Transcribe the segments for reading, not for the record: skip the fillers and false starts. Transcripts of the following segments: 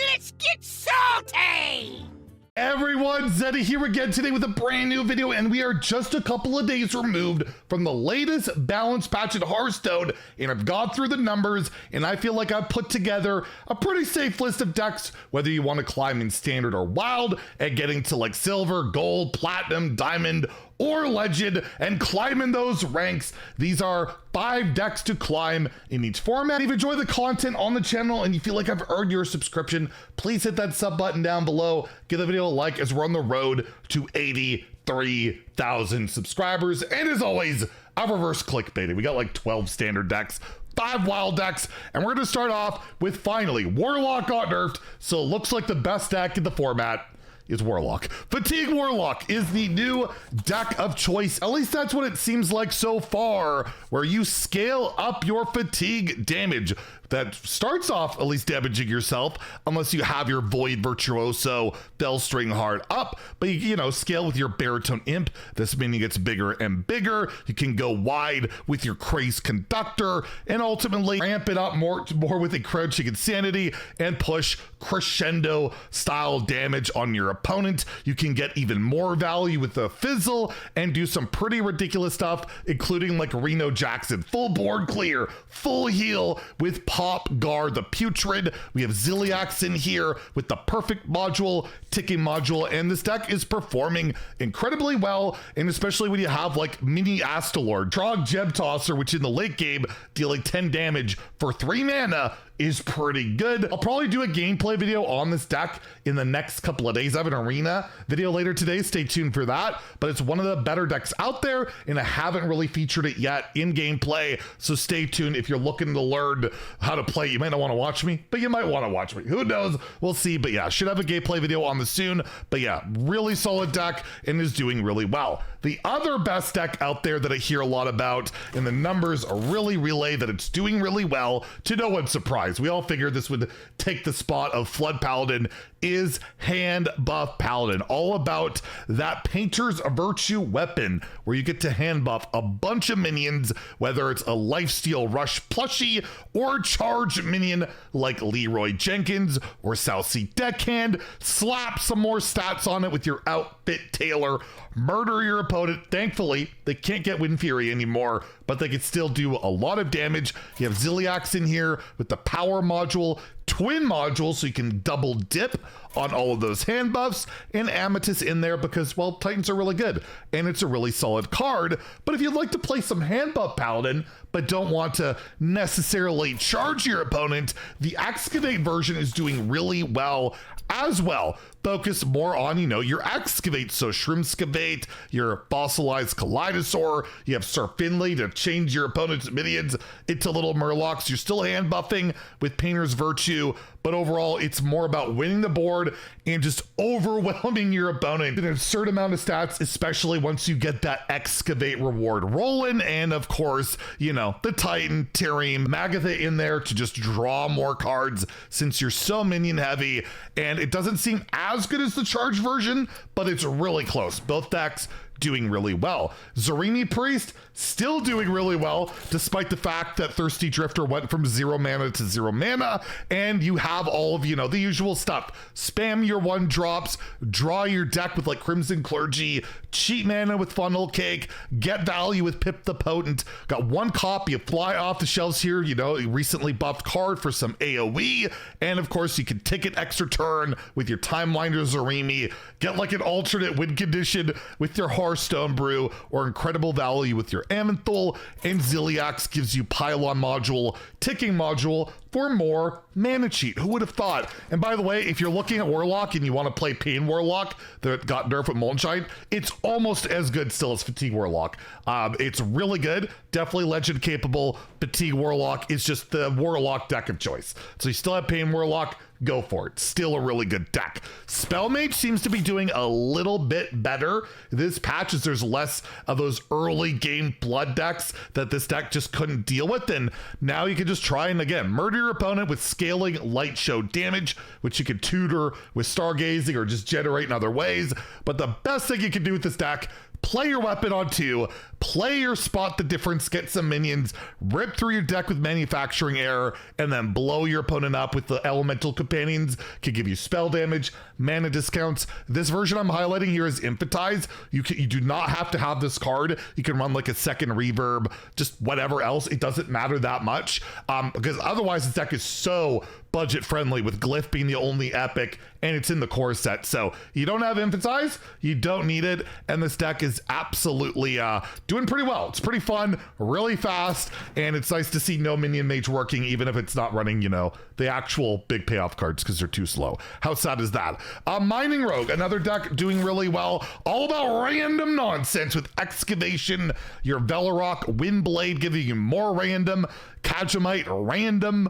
Let's get salty! Everyone, Zeddy here again today with a brand new video, and we are just a couple of days removed from the latest balance patch in Hearthstone, and I've gone through the numbers, and I feel like I've put together a pretty safe list of decks, whether you want to climb in standard or wild, and getting to like silver, gold, platinum, diamond, or legend, and climbing those ranks. These are 5 decks to climb in each format. If you enjoy the content on the channel and you feel like I've earned your subscription, please hit that sub button down below. Give the video a like as we're on the road to 83,000 subscribers. And as always, I've reverse clickbaited. We got like 12 standard decks, 5 wild decks, and we're gonna start off with finally Warlock got nerfed, so it looks like the best deck in the format is Warlock. Fatigue Warlock is the new deck of choice. At least that's what it seems like so far, where you scale up your fatigue damage. That starts off at least damaging yourself, unless you have your Void Virtuoso Bellstring Heart up, but you know, scale with your Baritone Imp. This minion gets bigger and bigger. You can go wide with your Crazed Conductor, and ultimately ramp it up more with Encroaching Insanity and push crescendo style damage on your opponent. You can get even more value with the Fizzle and do some pretty ridiculous stuff, including like Reno Jackson, full board clear, full heal with Pop Guard the Putrid. We have Ziliax in here with the perfect module, ticking module, and this deck is performing incredibly well, and especially when you have like mini Astalord, Trog Gem Tosser, which in the late game dealing 10 damage for 3 mana is pretty good. I'll probably do a gameplay video on this deck in the next couple of days. I have an arena video later today, stay tuned for that, but it's one of the better decks out there, and I haven't really featured it yet in gameplay, so stay tuned if you're looking to learn how to play. You might not want to watch me, but you might want to watch me. Who knows? We'll see, but yeah, should have a gameplay video on this soon, but yeah, really solid deck and is doing really well. The other best deck out there that I hear a lot about, and the numbers really relay that it's doing really well, to no one's surprise, we all figured this would take the spot of Flood Paladin, is Handbuff Paladin. All about that Painter's Virtue weapon, where you get to hand buff a bunch of minions, whether it's a Lifesteal Rush plushie or charge minion like Leroy Jenkins or South Sea Deckhand. Slap some more stats on it with your Outfit Tailor. Murder your opponent. Thankfully, they can't get Wind Fury anymore, but they can still do a lot of damage. You have Ziliax in here with the power module, twin module, so you can double dip on all of those hand buffs, and Amethyst in there because, well, Titans are really good, and it's a really solid card. But if you'd like to play some Handbuff Paladin, but don't want to necessarily charge your opponent, the Excavate version is doing really well as well. Focus more on, you know, your Excavate, so Shrimpscavate, your Fossilized Kaleidosaur, you have Sir Finley to change your opponent's minions into little Murlocs. You're still hand buffing with Painter's Virtue, but overall it's more about winning the board and just overwhelming your opponent. An absurd amount of stats, especially once you get that Excavate reward rolling, and of course, you know, the Titan, Tyrium, Magatha in there to just draw more cards since you're so minion heavy, and it doesn't seem as good as the charge version, but it's really close. Both decks doing really well. Zarimi Priest still doing really well, despite the fact that Thirsty Drifter went from 0 mana to 0 mana, and you have all of, you know, the usual stuff. Spam your 1-drops, draw your deck with like Crimson Clergy, cheat mana with Funnel Cake, get value with Pip the Potent. Got 1 copy of Fly Off the Shelves here, you know, a recently buffed card for some AoE, and of course you can take an extra turn with your Timelinder Zarimi, get like an alternate win condition with your Hearthstone Brew, or incredible value with your Amenthal, and Ziliax gives you Pylon module, ticking module for more mana cheat. Who would have thought? And by the way, if you're looking at Warlock and you want to play Pain Warlock that got nerfed with Molten Giant, it's almost as good still as Fatigue Warlock. It's really good, definitely legend capable. Fatigue Warlock is just the Warlock deck of choice. So you still have Pain Warlock, go for it. Still a really good deck. Spell Mage seems to be doing a little bit better this patch, as there's less of those early game blood decks that this deck just couldn't deal with, and now you can just try and again murder your opponent with scaling light show damage, which you can tutor with stargazing or just generate in other ways. But the best thing you can do with this deck, play your weapon on 2, play your spot the difference, get some minions, rip through your deck with manufacturing error, and then blow your opponent up with the elemental companions. Can give you spell damage, mana discounts. This version I'm highlighting here is Infatize. You do not have to have this card. You can run like a second reverb, just whatever else. It doesn't matter that much, because otherwise this deck is so budget friendly, with Glyph being the only epic, and it's in the core set. So you don't have Infatize, you don't need it, and this deck is absolutely doing pretty well. It's pretty fun, really fast, and it's nice to see no minion mage working, even if it's not running, you know, the actual big payoff cards because they're too slow. How sad is that? Mining Rogue, another deck doing really well, all about random nonsense with Excavation, your Velorok, Windblade giving you more random, Kajamite random,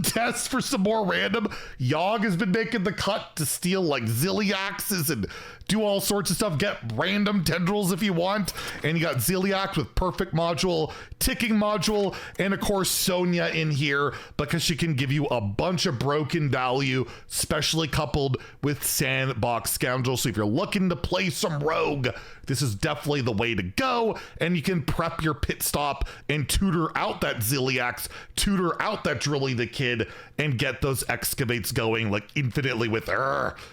test for some more random. Yogg has been making the cut to steal like Zilliaxes and do all sorts of stuff, get random tendrils if you want, and you got Zilliax with perfect module, ticking module, and of course Sonya in here because she can give you a bunch of broken value, especially coupled with Sandbox Scoundrel. So if you're looking to play some rogue, this is definitely the way to go, and you can prep your pit stop and tutor out that Zilliax, tutor out that Drilly the Kid, and get those excavates going like infinitely with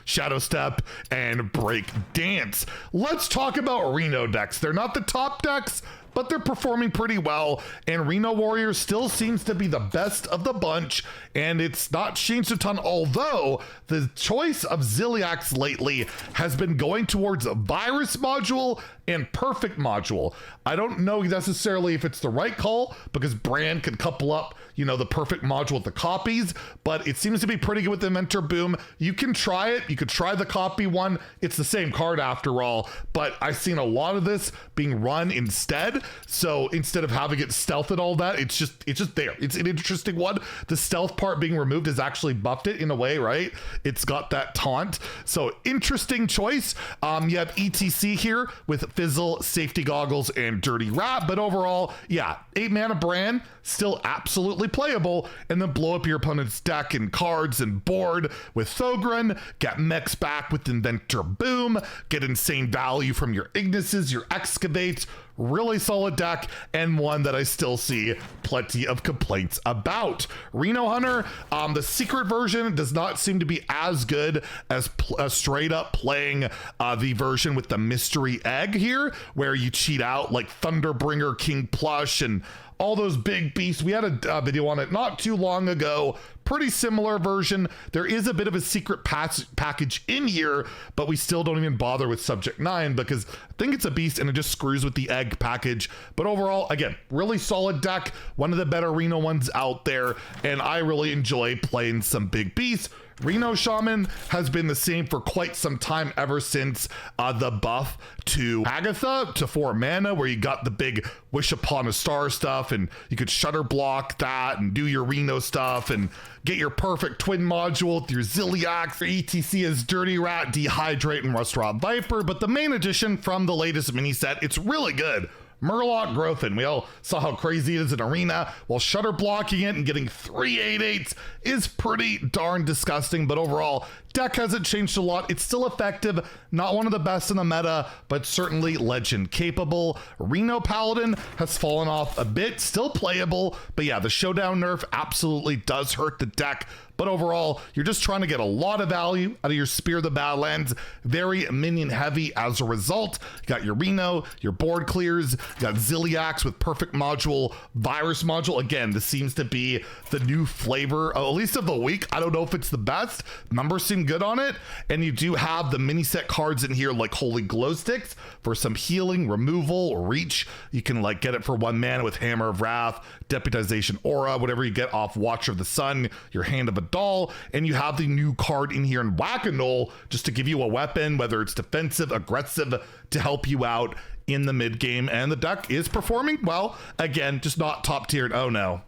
Shadow Step and Break Dance. Let's talk about Reno decks. They're not the top decks, but they're performing pretty well, and Reno Warrior still seems to be the best of the bunch, and it's not changed a ton, although the choice of Zilliax lately has been going towards a Virus module and Perfect module. I don't know necessarily if it's the right call, because Brand can couple up, you know, the Perfect module with the copies, but it seems to be pretty good with the Mentor Boom. You can try it. You could try the copy one. It's the same card after all, but I've seen a lot of this being run instead. So instead of having it stealth and all that, it's just there. It's an interesting one. The stealth part being removed has actually buffed it in a way, right? It's got that taunt. So interesting choice. You have ETC here with Fizzle, Safety Goggles, and Dirty Rat, but overall, yeah, 8 mana Brand, still absolutely playable, and then blow up your opponent's deck and cards and board with Thogran, get mechs back with Inventor Boom, get insane value from your Ignises, your Excavates. Really solid deck, and one that I still see plenty of complaints about. Reno Hunter, the secret version does not seem to be as good as straight up playing the version with the mystery egg here, where you cheat out like Thunderbringer, King Plush, and all those big beasts. We had a video on it not too long ago. Pretty similar version. There is a bit of a secret package in here, but we still don't even bother with Subject 9 because I think it's a beast and it just screws with the egg package. But overall, again, really solid deck. One of the better Reno ones out there, and I really enjoy playing some big beasts. Reno Shaman has been the same for quite some time, ever since the buff to Agatha to 4 mana, where you got the big Wish Upon a Star stuff, and you could Shutter Block that and do your Reno stuff and get your perfect twin module with your Zilliax, or ETC as Dirty Rat, Dehydrate, and Rust Rot Viper. But the main addition from the latest mini set, it's really good. Murloc Grothin. We all saw how crazy it is in Arena. While Shutter Blocking it and getting 3 8/8s is pretty darn disgusting, but overall, deck hasn't changed a lot. It's still effective, not one of the best in the meta, but certainly legend capable. Reno Paladin has fallen off a bit, still playable, but yeah, the Showdown nerf absolutely does hurt the deck. But overall, you're just trying to get a lot of value out of your Spear of the Badlands. Very minion heavy as a result. You got your Reno, your board clears, you got Zilliax with Perfect module, Virus module. Again, this seems to be the new flavor, at least of the week. I don't know if it's the best. Numbers seem good on it. And you do have the mini set cards in here like Holy Glow Sticks for some healing, removal, reach. You can like get it for 1 mana with Hammer of Wrath, Deputization Aura, whatever you get off Watcher of the Sun, your Hand of a Doll. And you have the new card in here in Whack-A-Null just to give you a weapon, whether it's defensive, aggressive, to help you out in the mid game, and the deck is performing well. Again, just not top tiered. Oh no.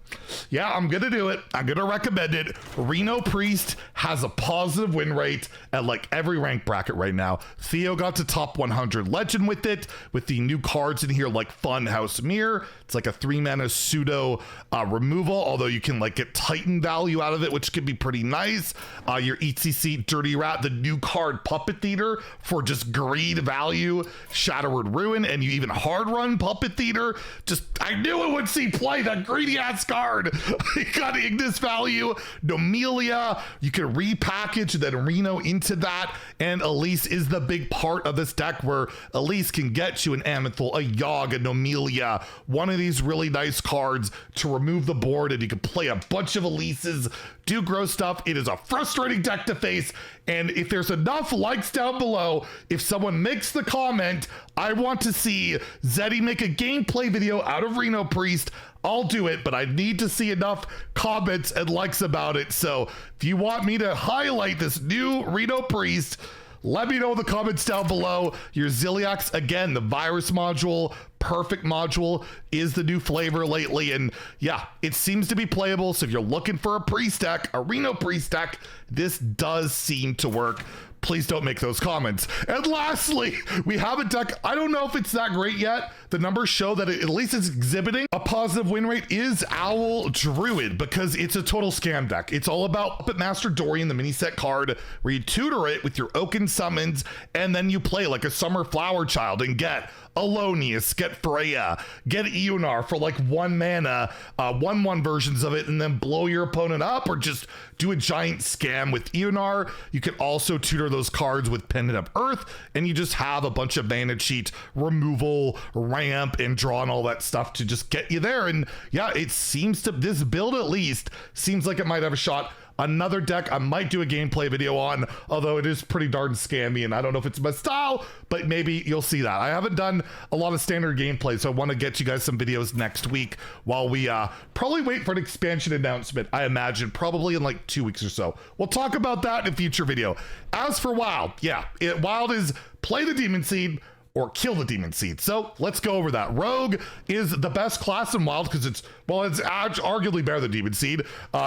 Yeah, I'm gonna do it. I'm gonna recommend it. Reno Priest has a positive win rate at like every rank bracket right now. Theo got to top 100 legend with it, with the new cards in here like Fun House Mirror. It's like a 3-mana pseudo removal, although you can like get Titan value out of it, which could be pretty nice. Your ETC Dirty Rat, the new card Puppet Theater for just greed value, Shadowward Ruin, and you even hard run Puppet Theater. Just, I knew it would see play, that greedy ass card. You got Ignis value, Nomelia, you can repackage then Reno into that, and Elise is the big part of this deck where Elise can get you an Amethyl, a Yogg, a Nomelia, one of these really nice cards to remove the board, and you can play a bunch of Elises, do gross stuff. It is a frustrating deck to face, and if there's enough likes down below, if someone makes the comment, I want to see Zeddy make a gameplay video out of Reno Priest, I'll do it, but I need to see enough comments and likes about it. So if you want me to highlight this new Reno Priest, let me know in the comments down below. Your Ziliax, again, the virus module, perfect module, is the new flavor lately. And yeah, it seems to be playable. So if you're looking for a priest deck, a Reno Priest deck, this does seem to work. Please don't make those comments. And lastly, we have a deck. I don't know if it's that great yet. The numbers show that it, at least it's exhibiting a positive win rate, is Owl Druid, because it's a total scam deck. It's all about Puppet Master Dorian, the mini set card, where you tutor it with your Oaken summons, and then you play like a Summer Flower Child and get Alonius, get Freya, get Eonar for like 1 mana, 1/1 versions of it, and then blow your opponent up, or just do a giant scam with Eonar. You can also tutor those cards with Pendant of Earth, and you just have a bunch of mana cheat, removal, ramp, and draw and all that stuff to just get you there. And yeah, it seems to, this build at least, seems like it might have a shot. Another deck I might do a gameplay video on, although it is pretty darn scammy, and I don't know if it's my style, but maybe you'll see that. I haven't done a lot of standard gameplay, so I want to get you guys some videos next week while we probably wait for an expansion announcement, I imagine, probably in like 2 weeks or so. We'll talk about that in a future video. As for Wild, yeah, Wild is play the Demon Seed or kill the Demon Seed. So let's go over that. Rogue is the best class in Wild because it's, well, it's arguably better than Demon Seed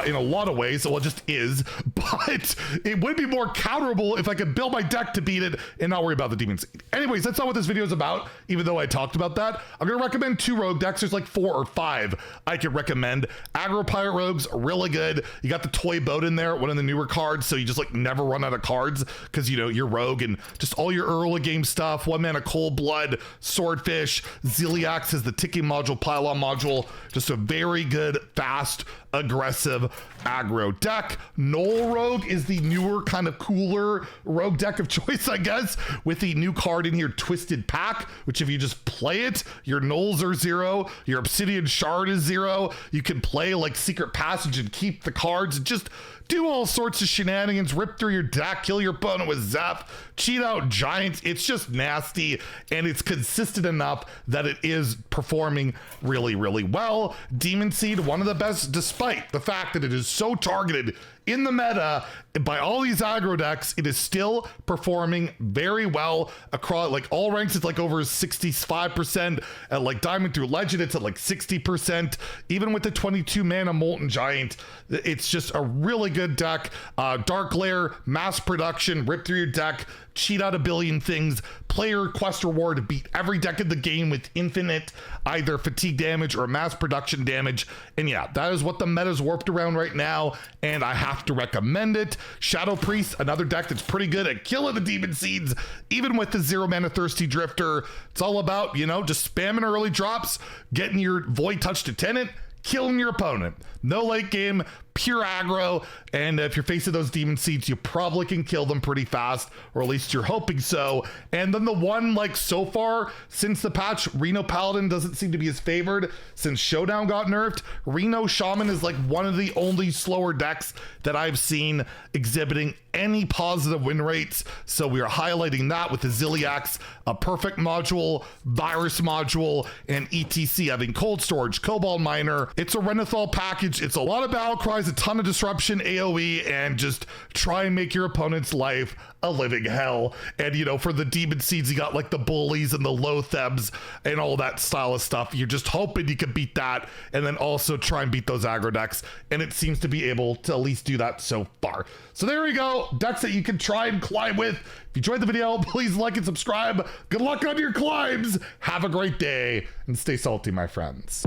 in a lot of ways. Well, it just is, but it would be more counterable if I could build my deck to beat it and not worry about the Demon Seed. Anyways, that's not what this video is about, even though I talked about that. I'm going to recommend 2 Rogue decks. There's like 4 or 5 I could recommend. Aggro Pirate Rogue's really good. You got the Toy Boat in there, one of the newer cards, so you just like never run out of cards because, you know, you're Rogue and just all your early game stuff. 1 mana Cold Blood, Swordfish, Ziliax is the ticking module, pylon module, just a very good, fast, aggressive aggro deck. Null Rogue is the newer, kind of cooler rogue deck of choice, I guess, with the new card in here, Twisted Pack, which if you just play it, your Nulls are 0, your Obsidian Shard is 0, you can play like Secret Passage and keep the cards, and just do all sorts of shenanigans, rip through your deck, kill your opponent with Zap, cheat out giants. It's just nasty, and it's consistent enough that it is performing really, really well. Demon Seed, one of the best, despite the fact that it is so targeted in the meta by all these aggro decks, it is still performing very well across like all ranks. It's like over 65%. At like Diamond through Legend, it's at like 60%. Even with the 22 mana Molten Giant, it's just a really good deck. Dark Lair, mass production, rip through your deck, cheat out a billion things, player quest reward to beat every deck in the game with infinite either fatigue damage or mass production damage. And yeah, that is what the meta's warped around right now, and I have to recommend it. Shadow Priest, another deck that's pretty good at killing the Demon Seeds, even with the 0 mana Thirsty Drifter. It's all about, you know, just spamming early drops, getting your Void Touch to Tenant, killing your opponent. No late game, pure aggro, and if you're facing those Demon Seeds, you probably can kill them pretty fast, or at least you're hoping so. And then the one, like, so far since the patch, Reno Paladin doesn't seem to be as favored since Showdown got nerfed. Reno Shaman is like one of the only slower decks that I've seen exhibiting any positive win rates, so we are highlighting that with the Ziliax, a perfect module, virus module, and ETC having cold storage, Cobalt Miner. It's a Renathal package. It's a lot of battle cries a ton of disruption, AoE, and just try and make your opponent's life a living hell. And, you know, for the demon seeds, you got like the bullies and the loathebs and all that style of stuff. You're just hoping you can beat that and then also try and beat those aggro decks. And it seems to be able to at least do that so far. So there we go. Decks that you can try and climb with. If you enjoyed the video, please like and subscribe. Good luck on your climbs. Have a great day and stay salty, my friends.